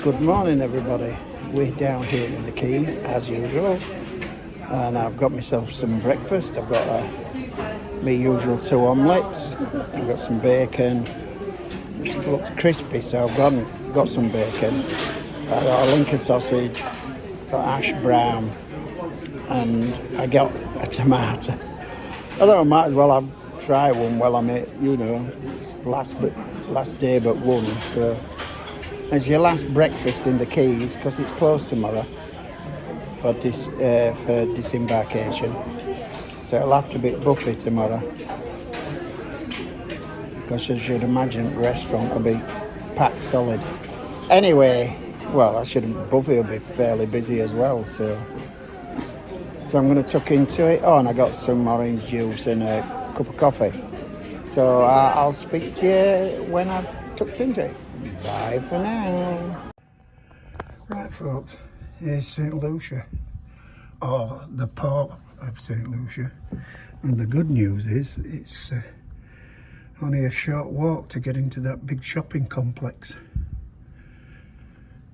Good morning, everybody. We're down here in the Keys as usual, and I've got myself some breakfast. I've got my usual 2 omelettes. I've got some bacon. It looks crispy, so I've got some bacon. I've got a Lincoln sausage, got hash brown, and I got a tomato. I thought I might as well try one while I'm at, last day but one. So it's your last breakfast in the Keys because it's closed tomorrow for disembarkation. So it'll have to be buffet tomorrow. Because as you'd imagine, the restaurant will be packed solid. Anyway, buffet will be fairly busy as well. So I'm going to tuck into it. Oh, and I got some orange juice and a cup of coffee. So I'll speak to you when I've tucked into it. Bye for now. Right, folks, here's St Lucia, or the port of St Lucia. And the good news is it's only a short walk to get into that big shopping complex.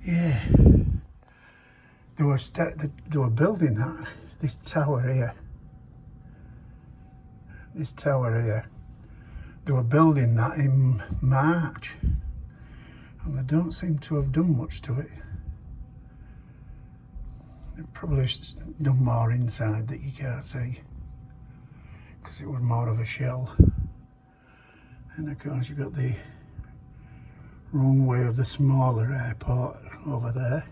Yeah, they were building this tower here. They were building that in March, and they don't seem to have done much to it. They've probably done more inside that you can't see, because it was more of a shell. And of course you've got the runway of the smaller airport over there.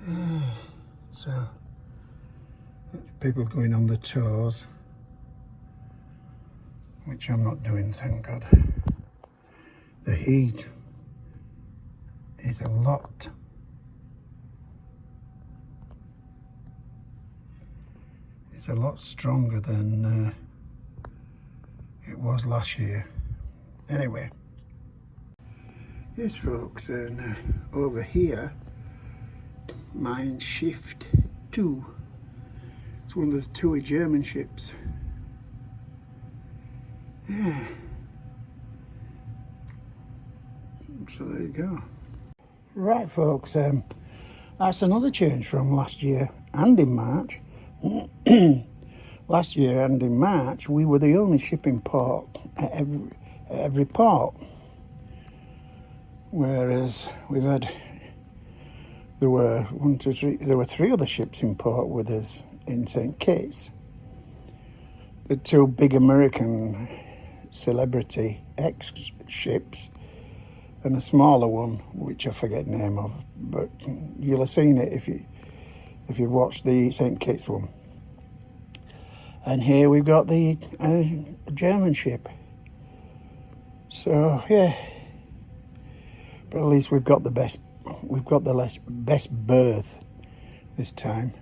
Yeah. So people going on the tours, which I'm not doing, thank God. The heat is a lot. It's a lot stronger than it was last year. Anyway, yes, folks, and over here, Mein Schiff 2. It's one of the 2 German ships. Yeah. So there you go. Right, folks, that's another change from last year and in March. Last year and in March, we were the only shipping port at every port. Whereas there were 3 other ships in port with us in St Kitts. The 2 big American Celebrity X ships and a smaller one, which I forget the name of, but you'll have seen it if you watched the St Kitts one. And here we've got the German ship. So yeah, but at least we've got the best berth this time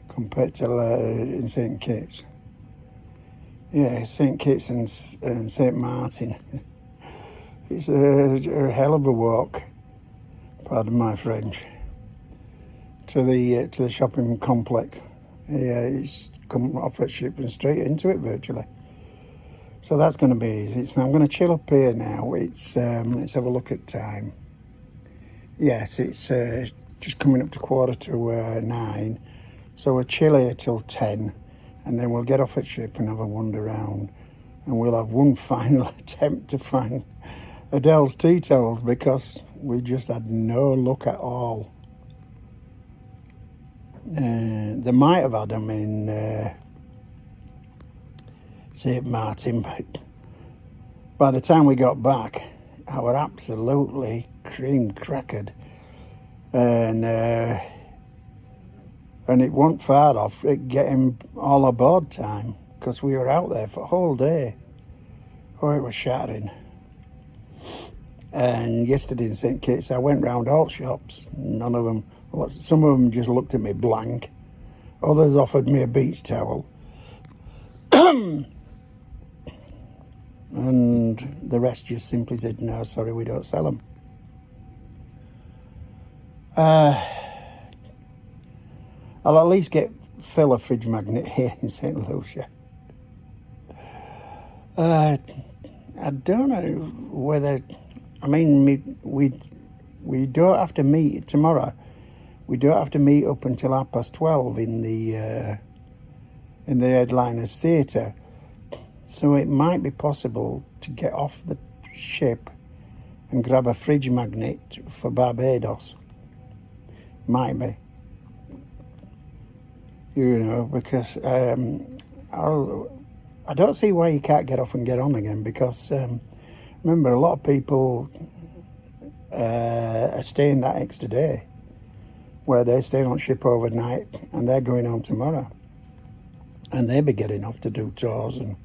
compared to in St Kitts. Yeah, St Kitts and St Martin. It's a hell of a walk, pardon my French, to the shopping complex. Yeah, it's come off that ship and straight into it virtually. So that's going to be easy. So I'm going to chill up here now. Let's have a look at time. Yes, it's just coming up to 8:45. So we'll chill here till 10, and then we'll get off at ship and have a wander around, and we'll have one final attempt to find Adele's tea towels because we just had no luck at all. They might have had them in St Martin, but by the time we got back, I was absolutely cream-crackered, and it wasn't far off getting all aboard time because we were out there for a whole day. Oh, it was shattering. And yesterday in St Kitts, I went round all shops. None of them. Some of them just looked at me blank. Others offered me a beach towel. And the rest just simply said, no, sorry, we don't sell them. I'll at least fill a fridge magnet here in St Lucia. I don't know whether, I mean, we We don't have to meet tomorrow. We don't have to meet up until 12:30 in the Headliners Theatre. So it might be possible to get off the ship and grab a fridge magnet for Barbados. Might be. You know, because I don't see why you can't get off and get on again, because remember, a lot of people are staying that extra day, where they're staying on ship overnight and they're going home tomorrow, and they'll be getting off to do tours and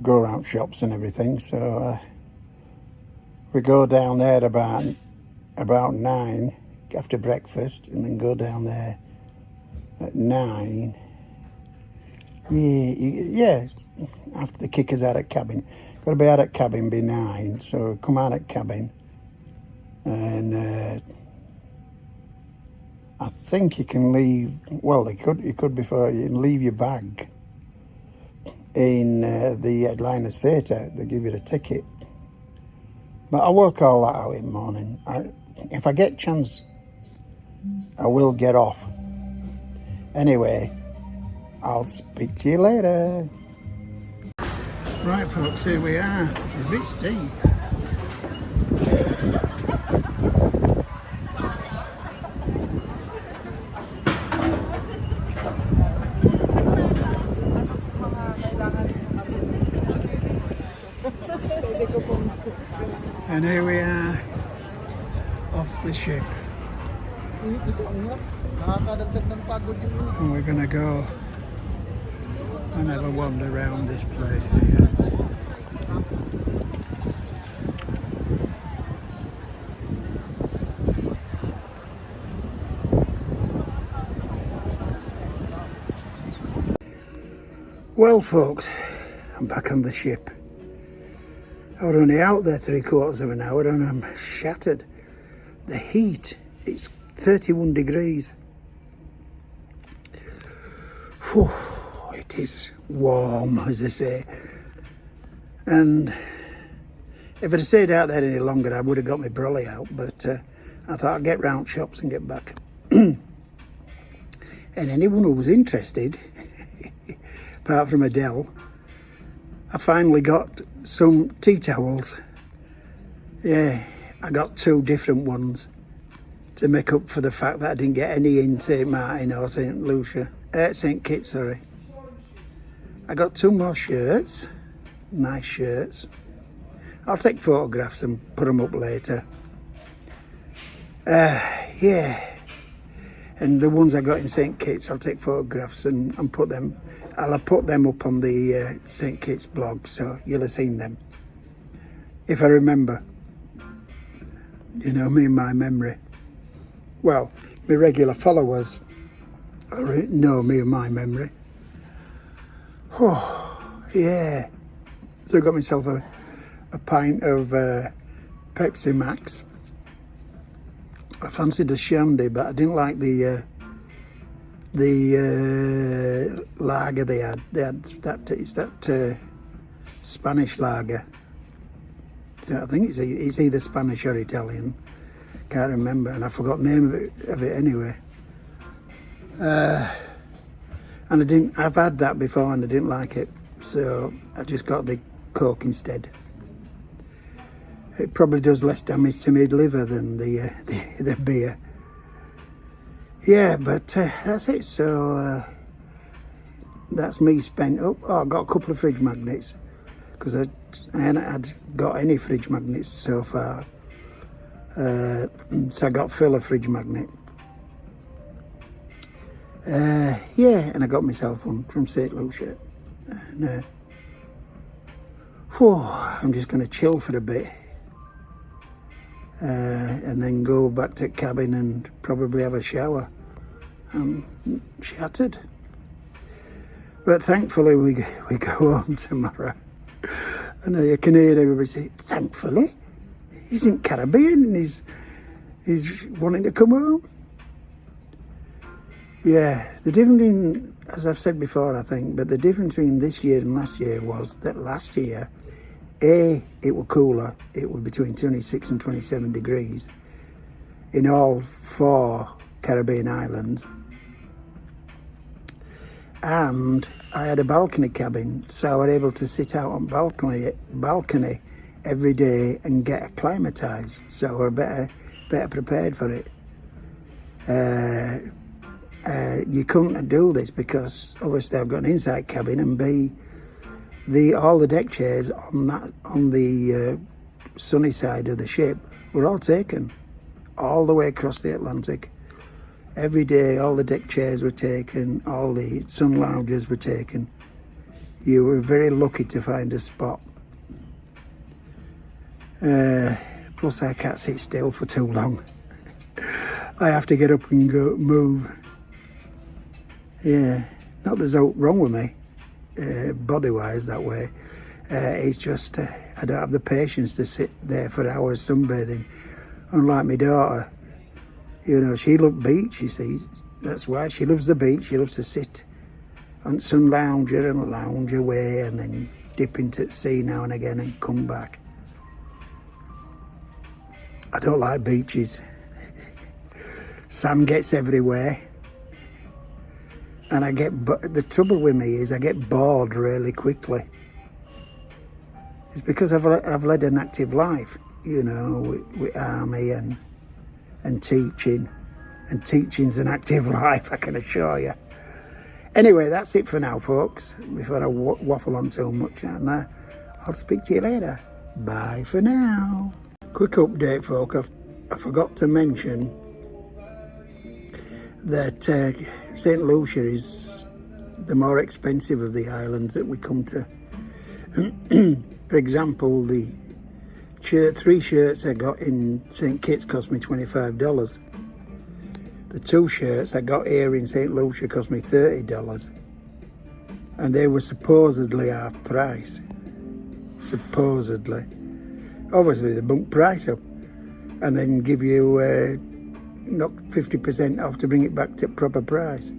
go around shops and everything. So we go down there about 9 after breakfast, and then go down there at 9. Yeah, after the kickers out of cabin. Got to be out of cabin by 9, so come out of cabin, and I think you can leave. Well, you could before you can leave your bag in the Headliners Theatre. They give you the ticket, but I'll work all that out in the morning. If I get a chance, I will get off. Anyway, I'll speak to you later. Right, folks, here we are. It's a bit steep. And here we are off the ship. And we're going to go and have a wander around this place here. Well, folks, I'm back on the ship. I was only out there 3/4 of an hour and I'm shattered. The heat, it's 31 degrees. Whew, it is warm, as they say. And if I'd have stayed out there any longer, I would have got my brolly out, but I thought I'd get round shops and get back. And anyone who was interested, apart from Adele, I finally got some tea towels. Yeah, I got 2 different ones to make up for the fact that I didn't get any in St Martin or St Lucia, St Kitts, sorry. I got 2 more shirts, nice shirts. I'll take photographs and put them up later. Yeah, and the ones I got in St Kitts, I'll take photographs and put them. I'll put them up on the St Kitts blog, so you'll have seen them. If I remember. You know me and my memory. Well, my regular followers know me and my memory. Oh, yeah. So I got myself a pint of Pepsi Max. I fancied a shandy, but I didn't like the lager they had. They had that Spanish lager. So I think it's either Spanish or Italian. Can't remember, and I forgot the name of it anyway. And I've had that before and I didn't like it, so I just got the Coke instead. It probably does less damage to my liver than the beer. Yeah, but that's it. So that's me spent up. Oh, I got a couple of fridge magnets because I hadn't got any fridge magnets so far. So I got Phil a fridge magnet. Yeah, and I got myself one from St Lucia. And I'm just going to chill for a bit. And then go back to the cabin and probably have a shower. I'm shattered. But thankfully we go home tomorrow. I know you can hear everybody say, thankfully? He's in Caribbean and he's wanting to come home. Yeah, the difference in, as I've said before, I think, but the difference between this year and last year was that last year, it was cooler. It was between 26 and 27 degrees. in all 4 Caribbean islands. And I had a balcony cabin, so I was able to sit out on balcony every day and get acclimatized, so we're better prepared for it. You couldn't do this because obviously I've got an inside cabin, and B, all the deck chairs on the sunny side of the ship were all taken, all the way across the Atlantic. Every day, all the deck chairs were taken, all the sun loungers were taken. You were very lucky to find a spot. Plus, I can't sit still for too long. I have to get up and go move. Yeah, not there's anything wrong with me, body-wise that way. It's just I don't have the patience to sit there for hours sunbathing. Unlike my daughter, you know, she loves beach, you see. That's why she loves the beach. She loves to sit on sun lounger and lounge away and then dip into the sea now and again and come back. I don't like beaches. Sand gets everywhere. And the trouble with me is I get bored really quickly. It's because I've led an active life, you know, with army and teaching. And teaching's an active life, I can assure you. Anyway, that's it for now, folks, before I waffle on too much. And I'll speak to you later. Bye for now. Quick update, folks. I forgot to mention that St Lucia is the more expensive of the islands that we come to. For example, the 3 shirts I got in St Kitts cost me $25. The 2 shirts I got here in St Lucia cost me $30. And they were supposedly half price. Supposedly. Obviously they bumped price up and then give you knock 50% off to bring it back to proper price.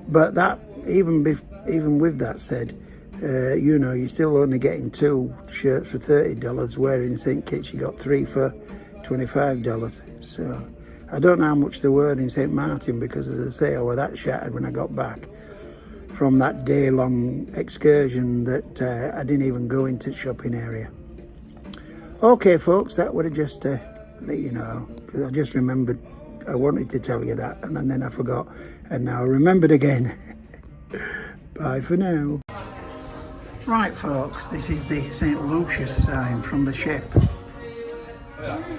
But that, even with that said, you know, you're still only getting 2 shirts for $30, where in St Kitts you got 3 for $25. So I don't know how much they were in St Martin, because as I say, I was that shattered when I got back from that day-long excursion that I didn't even go into the shopping area. Okay, folks, that would have just let you know, because I just remembered I wanted to tell you that, and then I forgot, and now I remembered again. Bye for now. Right, folks, this is the St Lucia sign from the ship,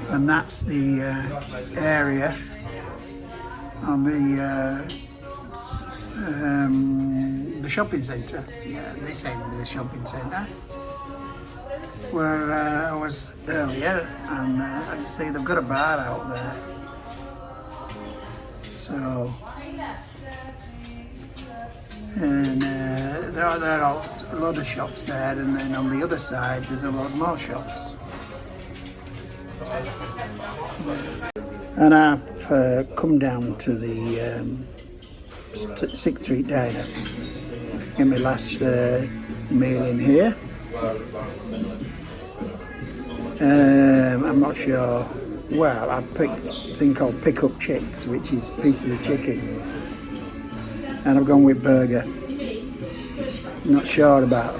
and that's the area on the shopping centre. Yeah, this end of the shopping centre, where I was earlier, and I can see they've got a bar out there. So, and there are a lot of shops there, and then on the other side there's a lot more shops. And I've come down to the 6th Street Diner, get my last meal in here. I'm not sure. Well, I picked a thing called pick-up chicks, which is pieces of chicken, and I've gone with burger. Not sure about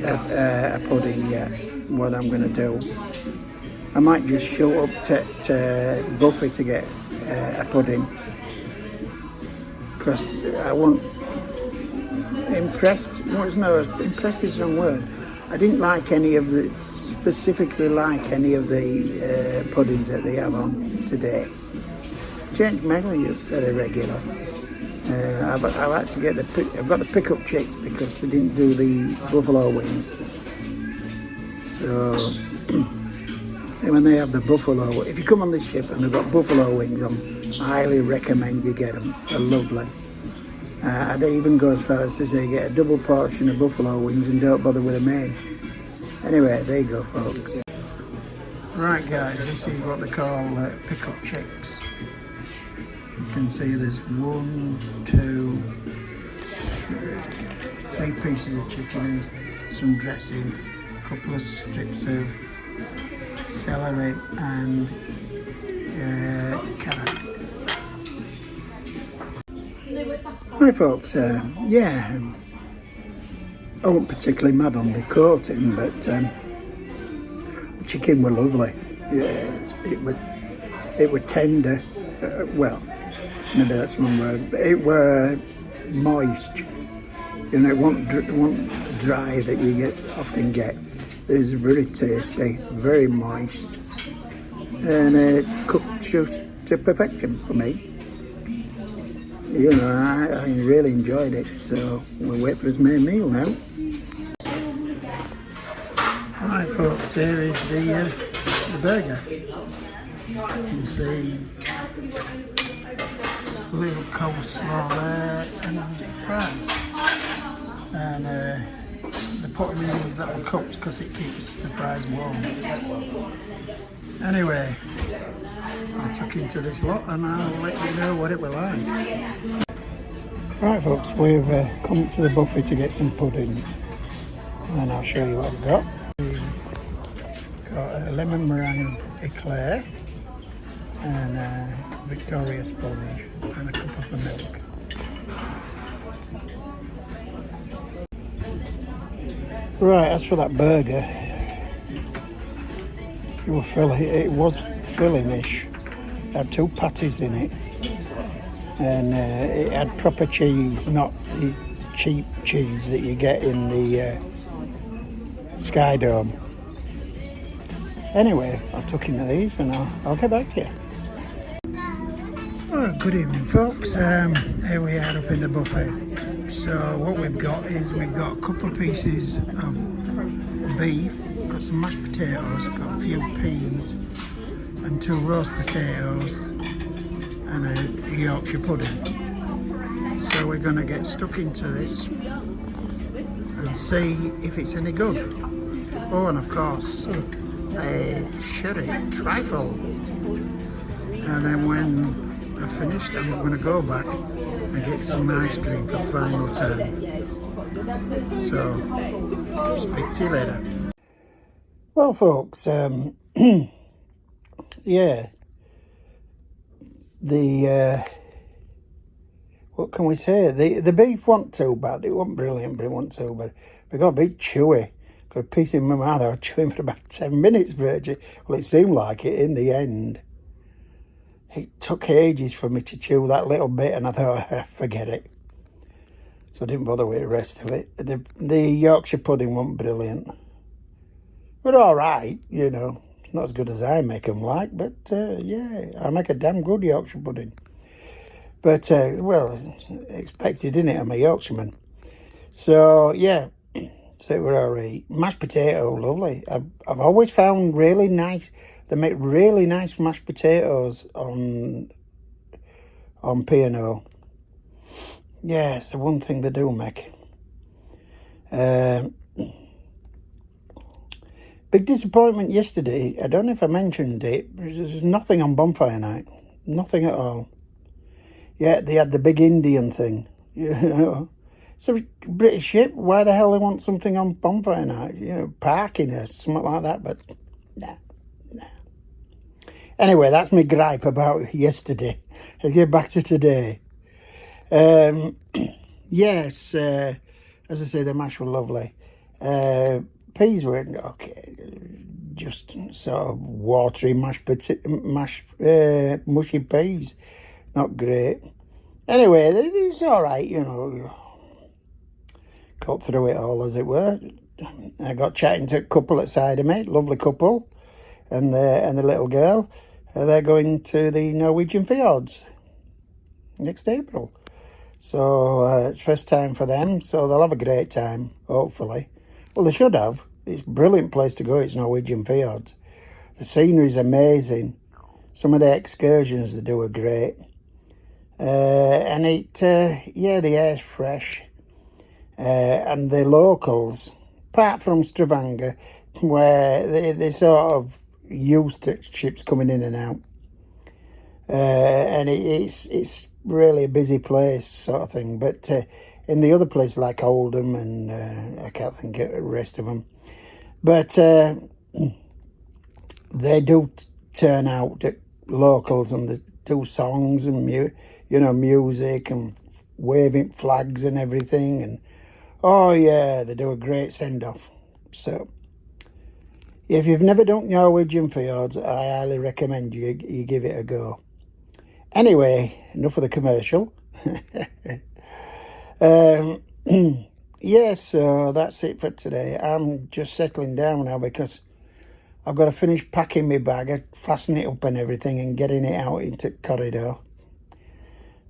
a pudding yet, what I'm going to do. I might just show up to Buffy to get a pudding, because I wasn't impressed. Impressed is the wrong word. I didn't specifically like any of the puddings that they have on today. Change menu very regular. I like to get I've got the pick-up chicks because they didn't do the buffalo wings. So when they have the buffalo, if you come on this ship and they've got buffalo wings on, I highly recommend you get them. They're lovely. I'd even go as far as to say get a double portion of buffalo wings and don't bother with the main. Anyway, there you go, folks. Right, guys, this is what they call pick-up chicks. You can see there's 1, 2, 3 pieces of chicken, some dressing, a couple of strips of celery and carrot. Right folks, yeah, I wasn't particularly mad on the coating, but the chicken were lovely. Yeah, it was tender. Well, maybe that's one word, but it were moist. You know, it wasn't dry that you often get. It was very tasty, very moist, and cooked just to perfection for me. You know, I really enjoyed it, so we'll wait for his main meal now. Right folks, here is the burger. You can see a little coleslaw there and fries. And they put them in these little cups because it keeps the fries warm. Anyway, I took into this lot and I'll let you know what it will like. Right folks, we've come to the buffet to get some pudding, and I'll show you what we've got. We've got a lemon meringue eclair and a Victoria sponge and a cup of milk. Right, as for that burger, it was filling-ish. It had 2 patties in it, and it had proper cheese, not the cheap cheese that you get in the Sky Dome. Anyway, I took into these and I'll get back to you. Oh, good evening folks, here we are up in the buffet. So what we've got is we've got a couple of pieces of beef, got some mashed potatoes, got a few peas and 2 roast potatoes and a Yorkshire pudding. So we're going to get stuck into this and see if it's any good. Oh, and of course a sherry trifle. And then when I've finished, I'm going to go back and get some ice cream for the final time. So, speak to you later. Well, folks, yeah, what can we say? The beef wasn't too bad. It wasn't brilliant, but it wasn't too bad. It got a bit chewy. Got a piece in my mouth. I was chewing for about 10 minutes, Virgin. Well, it seemed like it in the end. It took ages for me to chew that little bit, and I thought, forget it. So I didn't bother with the rest of it. The Yorkshire pudding wasn't brilliant. But all right, you know. It's not as good as I make them like, but yeah, I make a damn good Yorkshire pudding. But, well, it's expected, isn't it? I'm a Yorkshireman. So, yeah, so it were all right. Mashed potato, lovely. I've always found really nice. They make really nice mashed potatoes on P&O. Yeah, it's the one thing they do make. Big disappointment yesterday. I don't know if I mentioned it. There's nothing on bonfire night. Nothing at all. Yeah, they had the big Indian thing. You know, it's a British ship. Why the hell they want something on bonfire night? You know, parking or something like that. But nah. Anyway, that's my gripe about yesterday. I'll get back to today. Yes, as I say, the mash were lovely. Peas were okay, just sort of watery mushy peas. Not great. Anyway, it's all right, you know. Got through it all, as it were. I got chatting to a couple at side of me, lovely couple, and the little girl. They're going to the Norwegian fjords next April. So it's first time for them, so they'll have a great time, hopefully. Well, they should have. It's a brilliant place to go, it's Norwegian fjords. The scenery is amazing. Some of the excursions they do are great. And yeah, the air's fresh. And the locals, apart from Stavanger, where they sort of used to ships coming in and out. And it's really a busy place sort of thing. But in the other places like Oldham and I can't think of the rest of them. But they do turn out at locals and they do songs and music and waving flags and everything, and oh yeah, they do a great send-off. So if you've never done Norwegian fjords, I highly recommend you give it a go. Anyway, enough of the commercial. Yeah, so that's it for today. I'm just settling down now because I've got to finish packing my bag, fasten it up and everything, and getting it out into the corridor.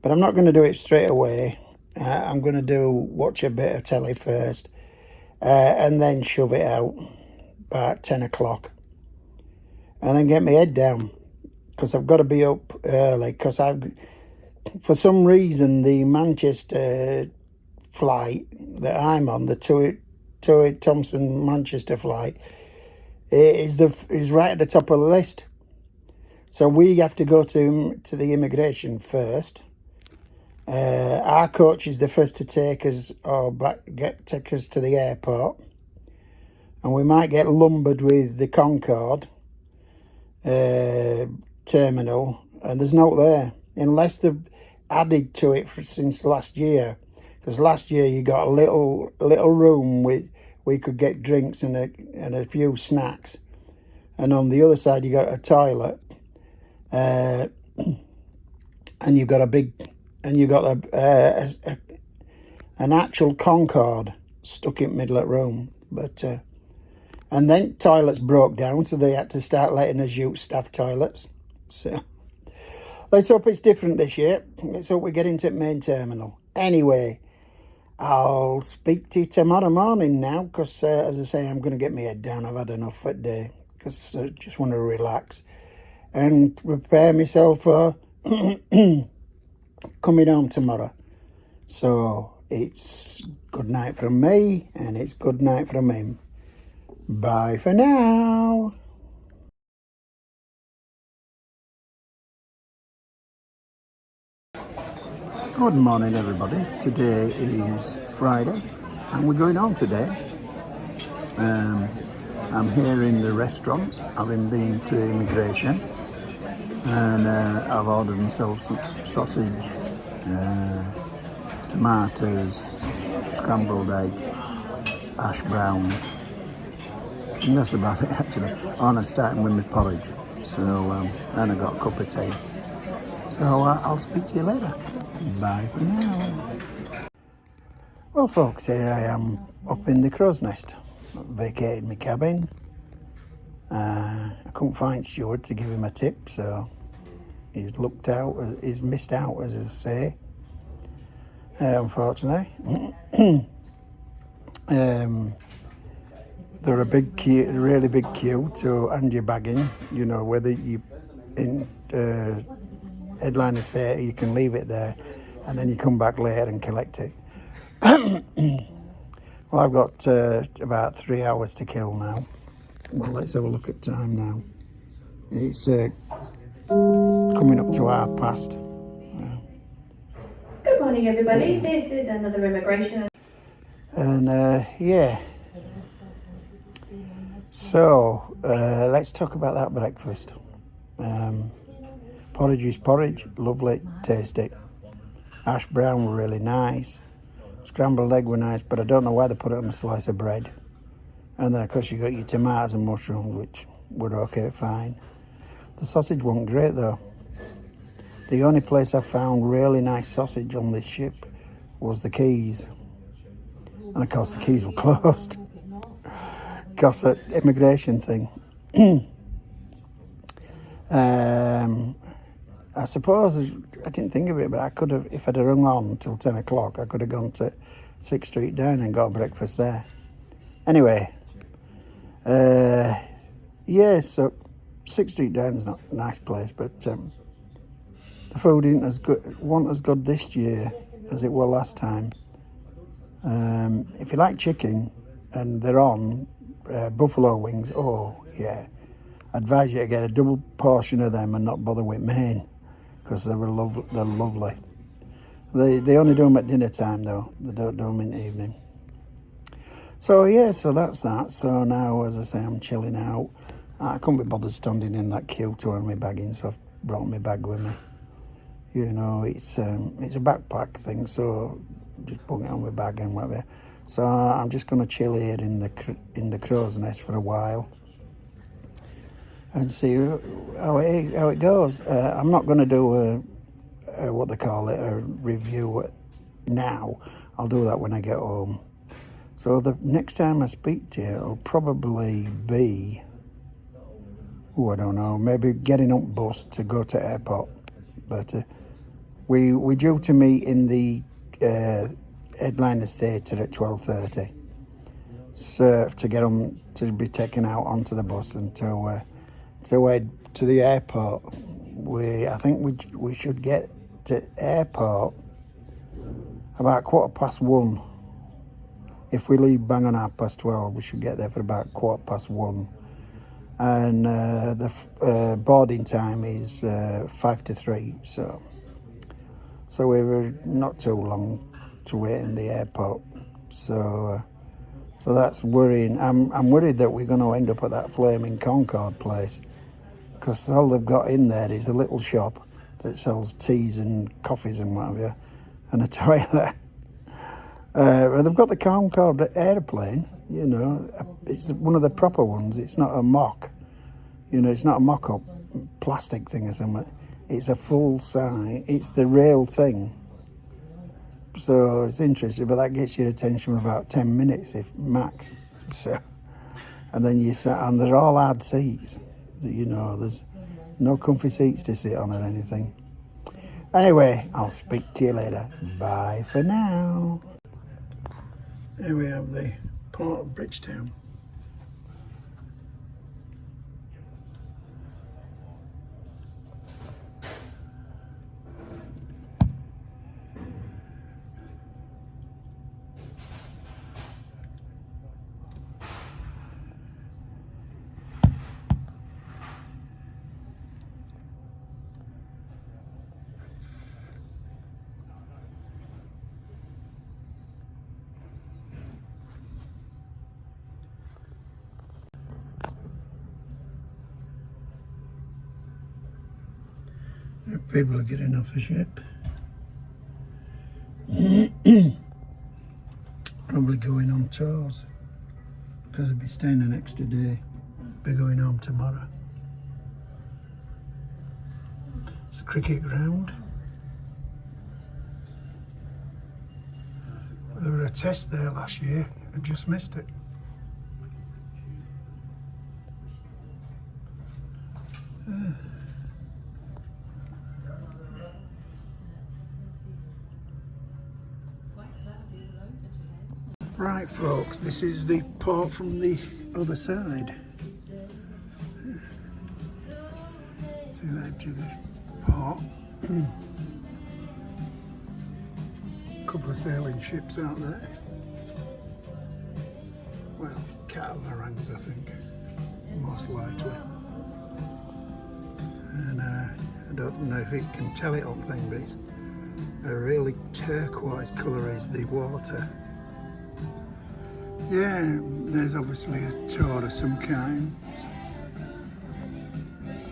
But I'm not going to do it straight away. I'm going to watch a bit of telly first, and then shove it out about 10 o'clock. And then get my head down, because I've got to be up early, because for some reason, the Manchester flight that I'm on, the Tui Thompson Manchester flight, is right at the top of the list. So we have to go to the immigration first. Our coach is the first to take us take us to the airport, and we might get lumbered with the Concorde terminal, and there's no there unless they've added to it since last year. Because last year you got a little room where we could get drinks and a few snacks, and on the other side you got a toilet, and you've got an actual Concorde stuck in the middle of the room. But and then toilets broke down, so they had to start letting us use staff toilets. So let's hope it's different this year. Let's hope we get into the main terminal. Anyway, I'll speak to you tomorrow morning now, because as I say, I'm going to get my head down. I've had enough for the day, because I just want to relax and prepare myself for coming home tomorrow. So it's good night from me, and it's good night from him. Bye for now. Good morning, everybody. Today is Friday, and we're going home today. I'm here in the restaurant, having been to immigration, and I've ordered myself some sausage, tomatoes, scrambled egg, hash browns, and that's about it actually. And I'm starting with my porridge, so then I got a cup of tea. So I'll speak to you later. Bye for now. Well, folks, here I am up in the crow's nest. I've vacated my cabin. I couldn't find Stuart to give him a tip, so he's missed out, as I say. Unfortunately. There are really big queue to hand your bag in. You know, whether you in headliner theatre, you can leave it there, and then you come back later and collect it. Well, I've got about 3 hours to kill now. Well, let's have a look at time now. It's coming up to past. Good morning, everybody. This is another immigration. And yeah. So let's talk about that breakfast. Porridge is porridge, lovely, tasty. Hash brown were really nice. Scrambled egg were nice, but I don't know why they put it on a slice of bread. And then, of course, you got your tomatoes and mushrooms, which were okay, fine. The sausage wasn't great, though. The only place I found really nice sausage on this ship was the Keys. And, of course, the Keys were closed. Because of the immigration thing. I suppose, I didn't think of it, but I could have, if I'd have rung on until 10 o'clock, I could have gone to 6th Street down and got breakfast there. Anyway, yeah, so 6th Street down is not a nice place, but the food wasn't as good this year as it was last time. If you like chicken and they're on buffalo wings, oh yeah, I advise you to get a double portion of them and not bother with main, because they're lovely. They only do them at dinner time though. They don't do them in the evening. So yeah, so that's that. So now, as I say, I'm chilling out. I couldn't be bothered standing in that queue to earn my bag in, so I've brought my bag with me. You know, it's a backpack thing, so just put it on my bag and whatever. So I'm just going to chill here in the crow's nest for a while and see how it goes. I'm not going to do what they call it, a review now. I'll do that when I get home. So the next time I speak to you, it'll probably be, I don't know, maybe getting up bus to go to airport. But we're due to meet in the Headliners Theatre at 12:30. So to get on, to be taken out onto the bus and to head to the airport. I think we should get to airport about 1:15. If we leave bang on 12:30, we should get there for about 1:15. And the boarding time is 5 to 3. So we were not too long to wait in the airport. So that's worrying. I'm worried that we're going to end up at that flaming Concord place, because all they've got in there is a little shop that sells teas and coffees and whatever, and a toilet. Well, they've got the Concorde airplane, you know. It's one of the proper ones. It's not a mock. You know, it's not a mock-up plastic thing or something. It's a full size. It's the real thing. So it's interesting, but that gets your attention for about 10 minutes, if max. So, and then you sat, and they're all hard seats. You know, there's no comfy seats to sit on or anything. Anyway, I'll speak to you later. Bye for now. Here we have the Port of Bridgetown. People are getting off the ship. Probably going on tours, because they'll be staying an extra day. Be going home tomorrow. It's the cricket ground. There was a test there last year. I just missed it. Right, folks, this is the port from the other side. See the edge of the port. Couple of sailing ships out there. Well, catamarans, I think, most likely. And I don't know if it can tell it on thing, but it's a really turquoise colour is the water. Yeah, there's obviously a tour of some kind.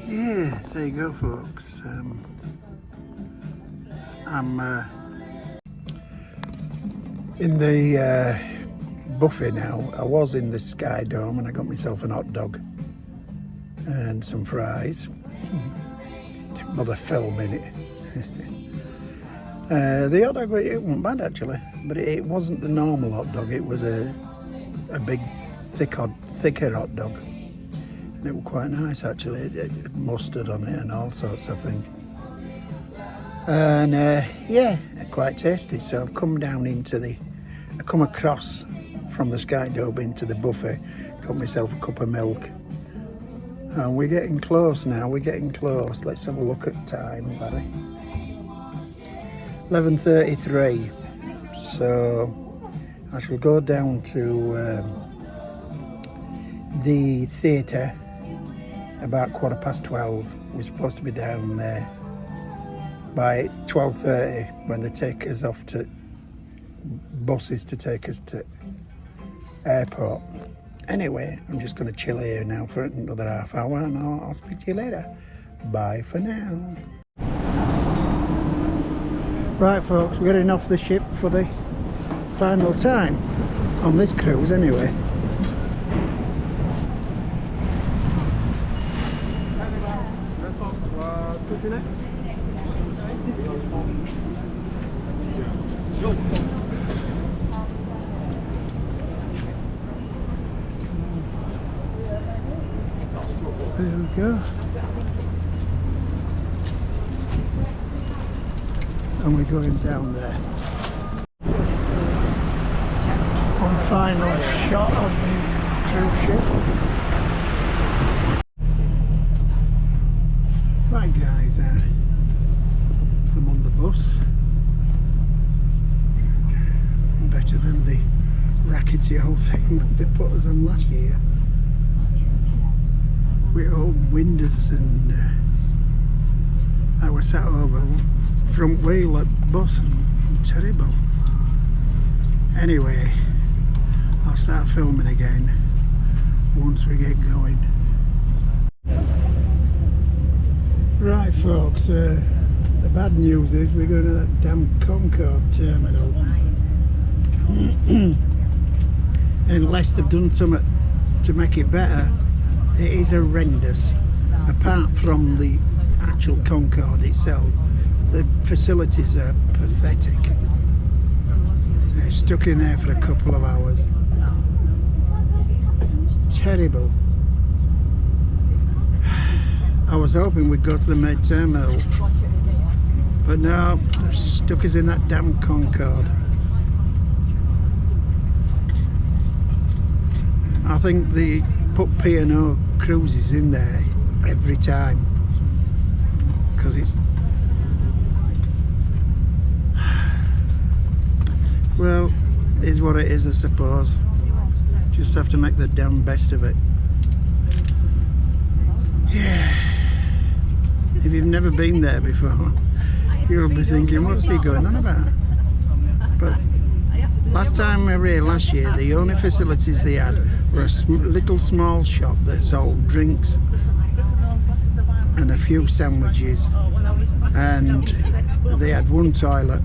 Yeah, there you go, folks. I'm in the buffet now. I was in the Sky Dome and I got myself an hot dog and some fries. Didn't bother filming it. The hot dog, it wasn't bad actually, but it wasn't the normal hot dog. It was a big, thicker hot dog. And it was quite nice actually. It had mustard on it and all sorts of things. And yeah, quite tasty. So I've come down I come across from the Sky Dome into the buffet, got myself a cup of milk. And we're getting close now, we're getting close. Let's have a look at time, Barry. 11:33. So I shall go down to the theatre about 12:15. We're supposed to be down there by 12:30 when they take us off to buses to take us to airport. Anyway, I'm just going to chill here now for another half hour, and I'll speak to you later. Bye for now. Right folks, we're getting off the ship for the final time on this cruise anyway. There we go. And we're going down there. One final shot of the cruise ship. Right guys, I'm on the bus. Better than the rackety old thing they put us on last year. With open windows, and I was sat over front wheel at bus, and terrible. Anyway, I'll start filming again once we get going. Right folks, the bad news is we're going to that damn Concorde terminal. Unless they've done something to make it better, it is horrendous. Apart from the actual Concorde itself, the facilities are pathetic. They're stuck in there for a couple of hours. Terrible. I was hoping we'd go to the main terminal, but no, they're stuck us in that damn Concorde. I think they put P&O cruises in there every time, because it's, well, is what it is, I suppose. Just have to make the damn best of it. Yeah. If you've never been there before, you'll be thinking, what's he going on about? But last time we were here last year, the only facilities they had were a little small shop that sold drinks and a few sandwiches, and they had one toilet,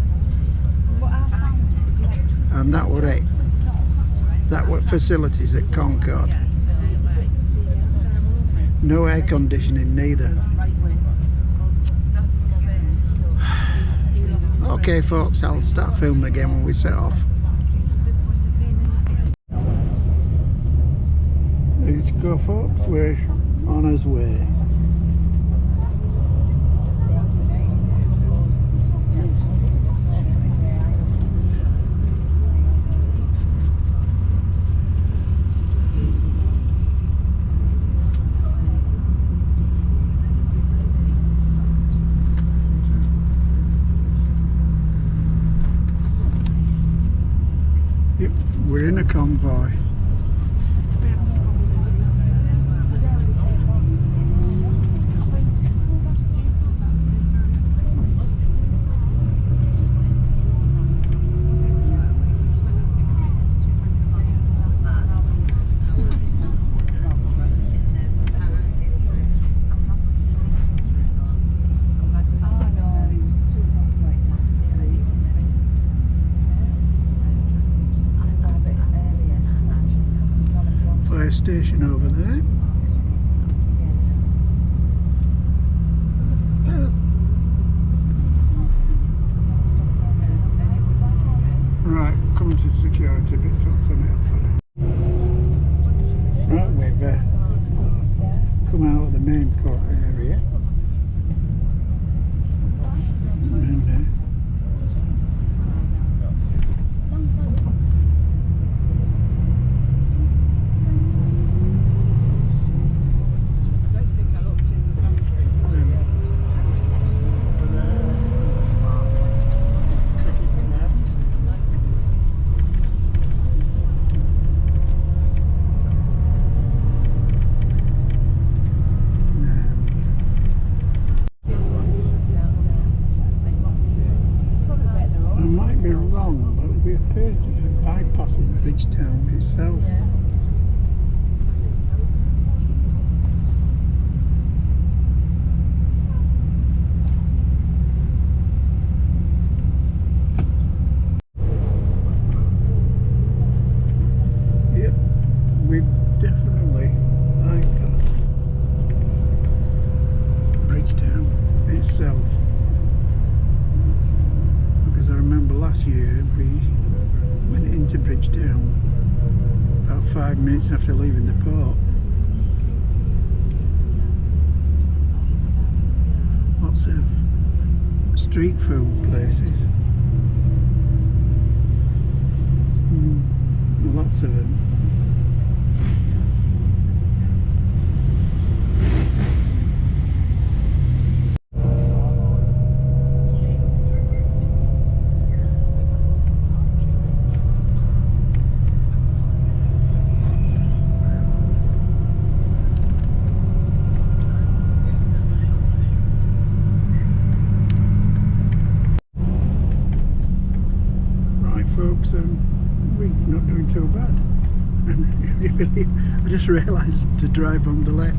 and that was it. That were facilities at Concorde. No air conditioning neither. Okay folks, I'll start filming again when we set off. Let's go folks, we're on our way. Yep, we're in a convoy. Fire station over there. Right, coming to the security bit, so I'll turn it up for now. Right, we've come out of the main port area. And, Bridgetown itself. last year we went into Bridgetown about 5 minutes after leaving the port. Lots of street food places. Lots of them. Right folks, we're not doing too bad. And I just realised to drive on the left.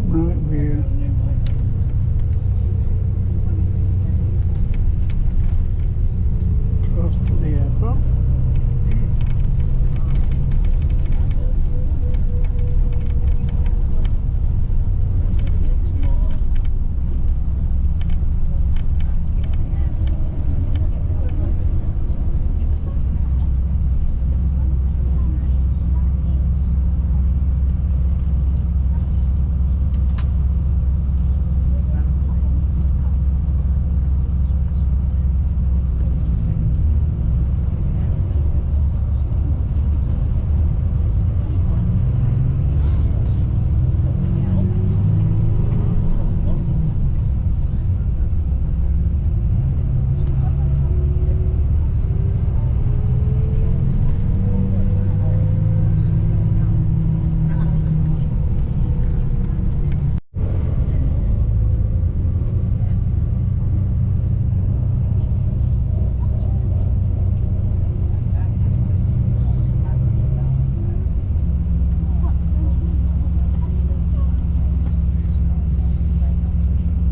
Right, we're close to the airport.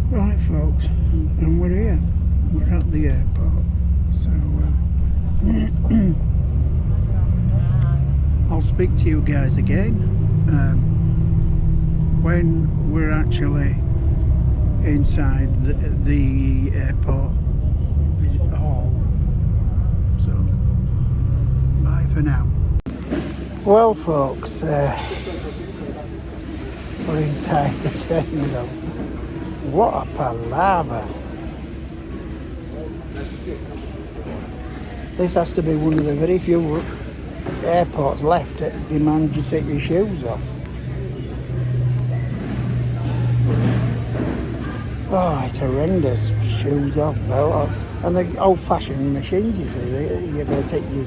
Right folks, and we're here. We're at the airport. So I'll speak to you guys again when we're actually inside the airport visit hall. So bye for now. Well folks, we're inside the terminal. What a palaver. This has to be one of the very few airports left that demand you take your shoes off. Oh, it's horrendous. Shoes off, belt off. And the old-fashioned machines, you see. You've got to take your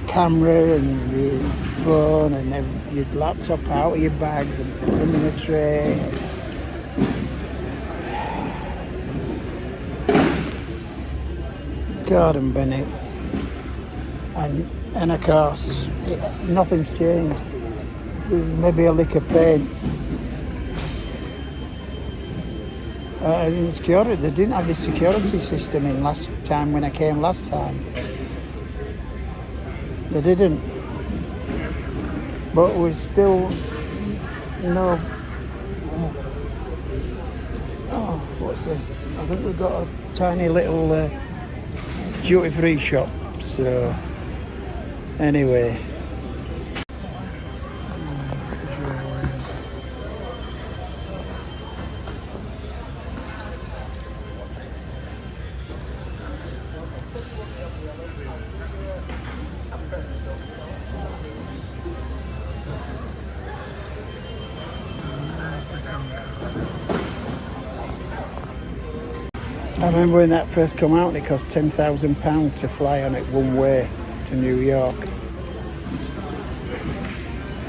camera and your phone and your laptop out of your bags and put them in a tray. Garden Bennett, and of course nothing's changed. There's maybe a lick of paint. And security, they didn't have the security system in last time when I came last time. They didn't. But we're still no. Oh, what's this? I think we've got a tiny little duty-free shop, so anyway. I remember when that first come out, it cost £10,000 to fly on it one way to New York.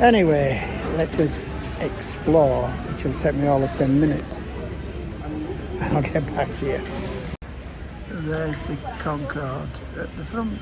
Anyway, let us explore, which will take me all of 10 minutes. And I'll get back to you. There's the Concorde at the front.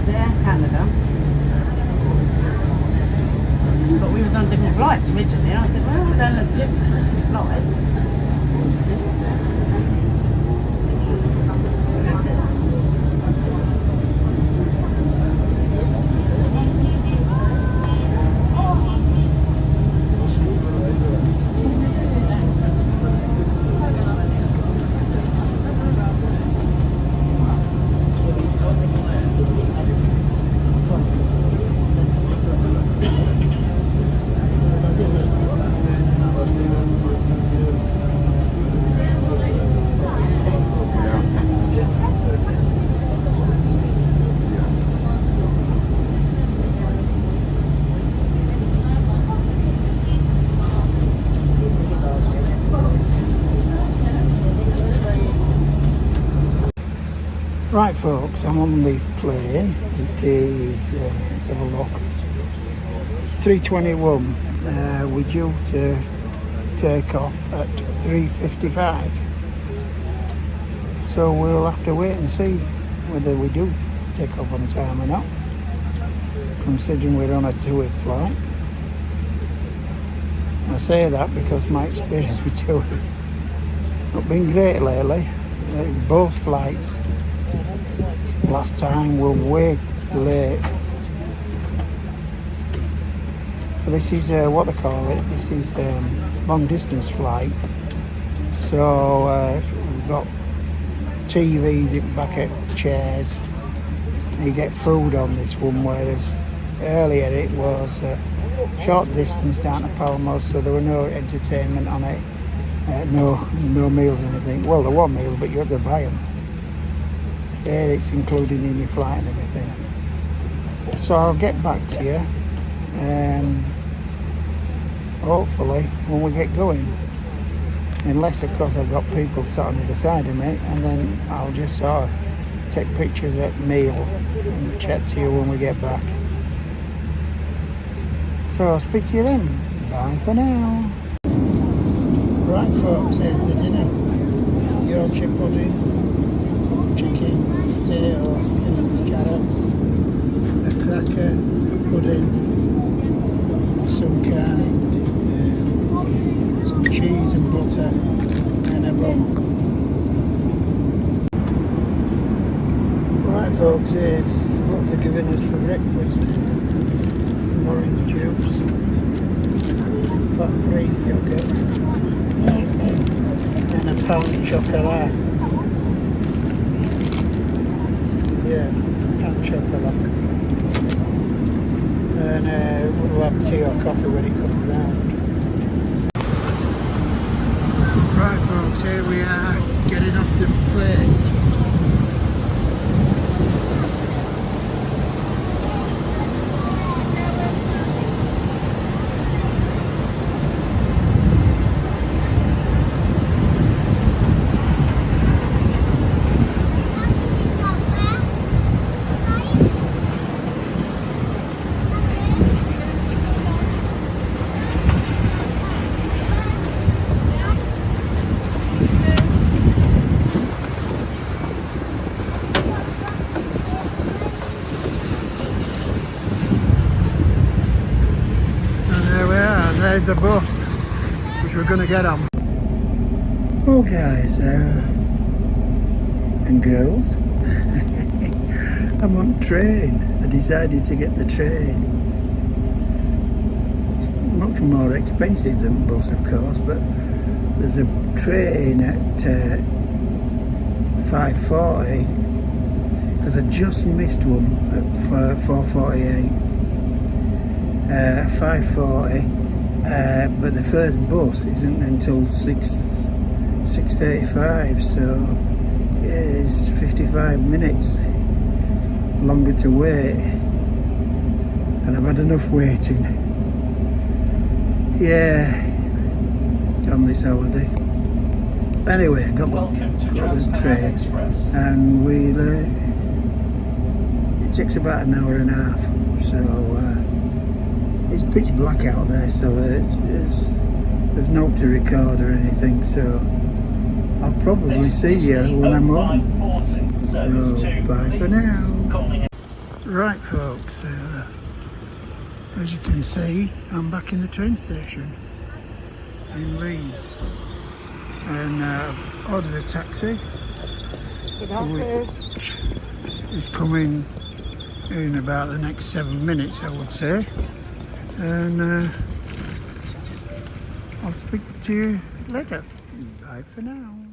there, Canada. But we was on different flights originally. I said, well, we're on a different flight. Right folks, I'm on the plane. It is, let's have a look, 3:21. We're due to take off at 3:55. So we'll have to wait and see whether we do take off on time or not, considering we're on a 2-week flight. I say that because my experience with 2 weeks not been great lately. Both flights last time were way late. But this is what they call it. This is long distance flight. So we've got TVs in back at chairs. You get food on this one, whereas earlier it was short distance down to Palmos, so there were no entertainment on it. No meals or anything. Well, there were meals, but you had to buy them. There it's included in your flight and everything. So I'll get back to you, hopefully, when we get going. Unless, of course, I've got people sat on either side of me, and then I'll just sort of take pictures at meal and chat to you when we get back. So I'll speak to you then. Bye for now. Right folks, here's the dinner. Yorkshire pudding, chicken, potatoes, peas, carrots, a cracker, pudding, some some cheese and butter, and a bun. Right folks, here's what they're giving us for breakfast. Some orange juice, fat-free yoghurt, and a pound chocolate. Yeah, pound chocolate. And we'll have tea or coffee when it comes round. Right folks, here we are, getting off the plane. There's the bus which we're going to get on. Well guys and girls, I'm on train. I decided to get the train. Much more expensive than bus of course, but there's a train at 5:40 because I just missed one at 4:48. 5:40. But the first bus isn't until 6:35, so it's 55 minutes longer to wait, and I've had enough waiting. Yeah, on this holiday. Anyway, I got the train, and it takes about an hour and a half, so it's pitch black out there, so there's no to record or anything, so I'll probably see you when I'm home. So bye for now. Right folks, as you can see, I'm back in the train station in Leeds, and I've ordered a taxi, which is coming in about the next 7 minutes, I would say, and I'll speak to you later. Bye for now.